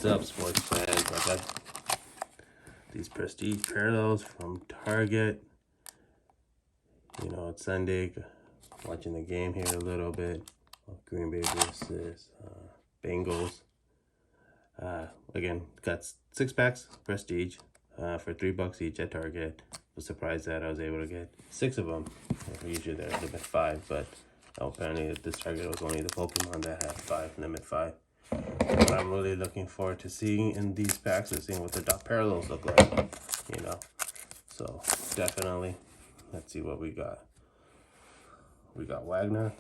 What's up, sports fans? I got these prestige parallels from Target. You know, it's Sunday. Watching the game here a little bit. Green Bay versus Bengals. Again, got 6 packs, prestige, for $3 each at Target. Was surprised that I was able to get 6 of them. Usually there's limit 5, but apparently at this Target was only the Pokemon that had 5, limit 5. What I'm really looking forward to seeing in these packs is seeing what the dot parallels look like, you know. So definitely, let's see what we got. We got Wagner,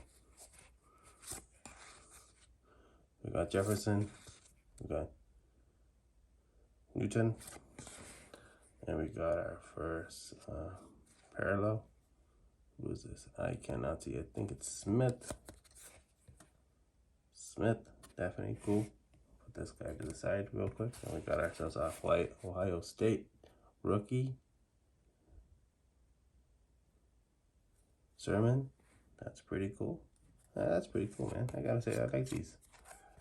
we got Jefferson, we got Newton, and we got our first parallel. Who is this? I cannot see. I think it's Smith. Definitely cool. Put this guy to the side real quick. And we got ourselves a white Ohio State rookie. Sermon. That's pretty cool. That's pretty cool, man. I gotta say, I like these.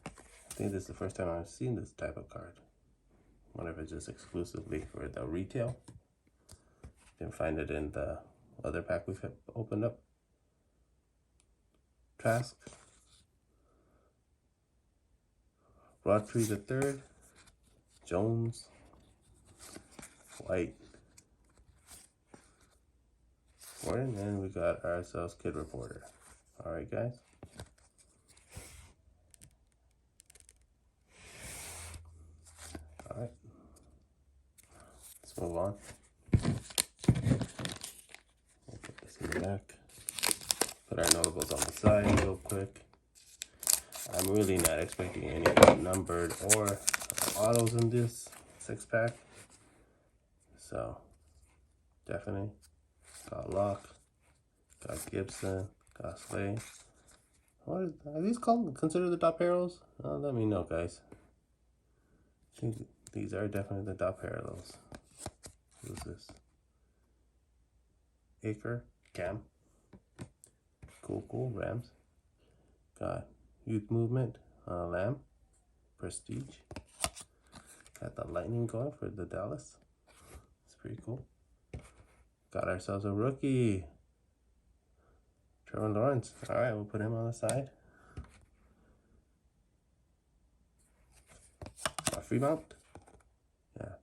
I think this is the first time I've seen this type of card. I wonder if it's just exclusively for the retail. Didn't find it in the other pack we've opened up. Trask. Rodtree the third, Jones, White, Gordon, and we got ourselves Kid Reporter. All right, guys. All right, let's move on. We'll put this in the back. Put our notables on the side real quick. I'm really not expecting any numbered or autos in this 6-pack. So, definitely got Locke, got Gibson, got Slay. Are these considered the top parallels? Let me know, guys. I think these are definitely the top parallels. Who's this? Acre, Cam. Cool, Rams. Got Youth Movement, Lamb, Prestige. Got the Lightning going for the Dallas. It's pretty cool. Got ourselves a rookie, Trevor Lawrence. All right, we'll put him on the side. Fremont. Yeah,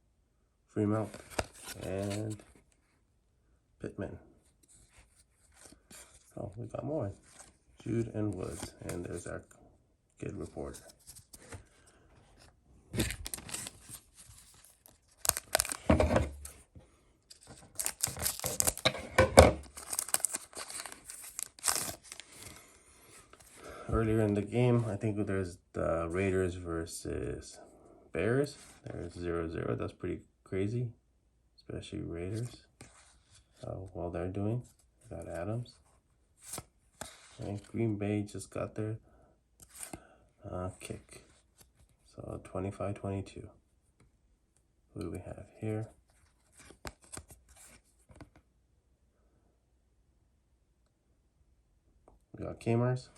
Fremont and Pittman. Oh, we got more. Jude and Woods, and there's our Kid Reporter. Earlier in the game, I think there's the Raiders versus Bears. There's 0-0. That's pretty crazy, especially Raiders. How well they're doing. Got Adams. And Green Bay just got their kick. So 25-22. Who do we have here? We got Kamers.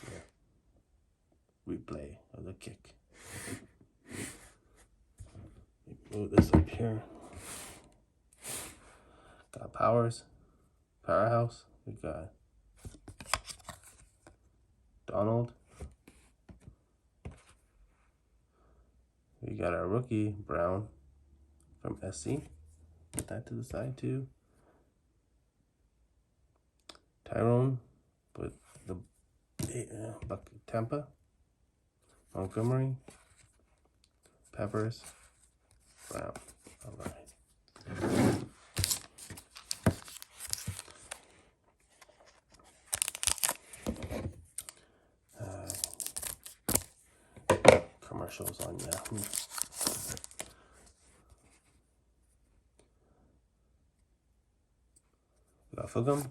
Yeah. Replay of the kick. Move this up here. Got Powers. Powerhouse, we got Donald. We got our rookie, Brown, from SC. Put that to the side too. Tyrone, put the Tampa. Montgomery, Peppers, Brown. All right. Commercials on Yahoo. We got Fulgham,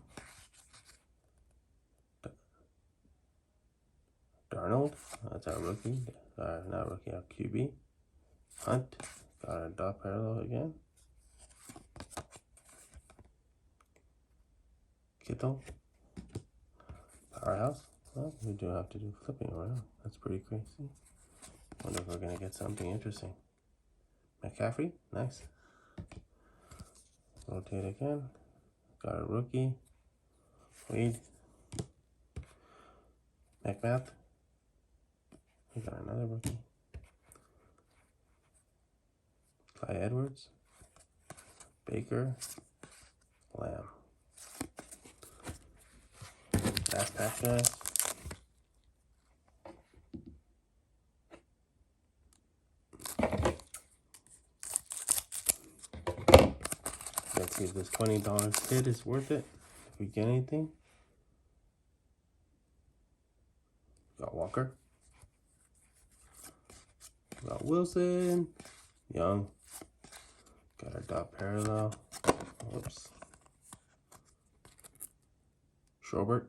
Darnold, that's our rookie, not rookie, our QB. Hunt, got our dot parallel again. Kittle, Powerhouse, Well, we do have to do flipping around. That's pretty crazy. Wonder if we're gonna get something interesting. McCaffrey, nice. Rotate again. Got a rookie. Wade. McMath. We got another rookie. Clyde Edwards. Baker. Lamb. Last pack, guys. Let's see if this $20 hit is worth it. If we get anything. Got Walker. Got Wilson. Young. Got our dot parallel. Whoops. Schobert.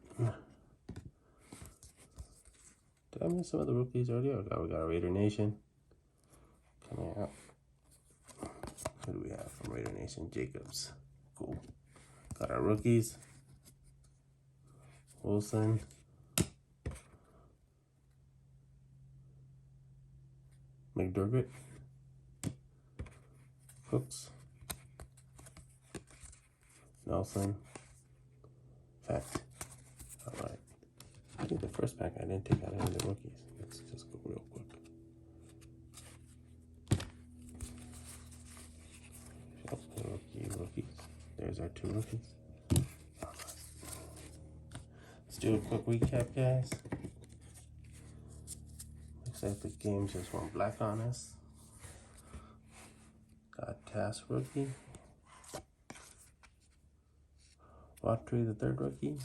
Did I miss some of the rookies already? Oh, we got a Raider Nation coming out. Who do we have from Raider Nation? Jacobs. Cool. Got our rookies. Wilson. McDermott. Cooks. Nelson. Fact. Alright. I think the first pack I didn't take out any of the rookies. Let's just go real quick. Rookies. There's our two rookies. Let's do a quick recap, guys. Looks like the game just went black on us. Got Task rookie. Autry, the third rookie.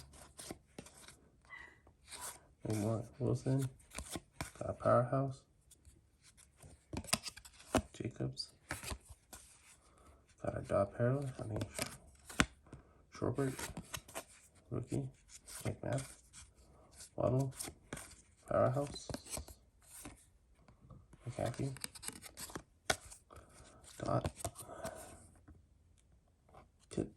Wilson. Got Powerhouse. Jacobs. Got a dot parallel. I mean, Schobert. Rookie. McMath. Waddle. Powerhouse. McCaffrey. Dot. Tip.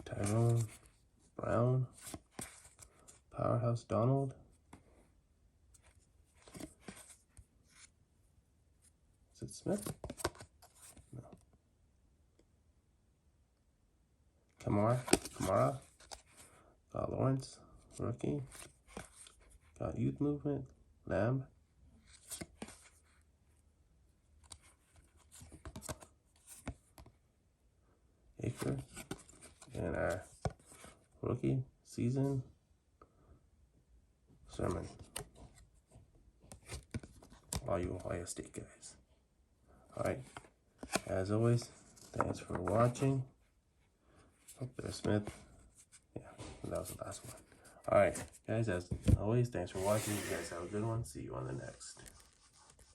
Tyrone. Brown. Powerhouse Donald. Is it Smith? No. Kamara. Got Lawrence. Rookie. Got Youth Movement. Lamb. Acre. And our rookie season. Sermon. All you Ohio State guys. Alright. As always, thanks for watching. Hope there's Smith. Yeah, that was the last one. Alright, guys, as always, thanks for watching. You guys have a good one. See you on the next.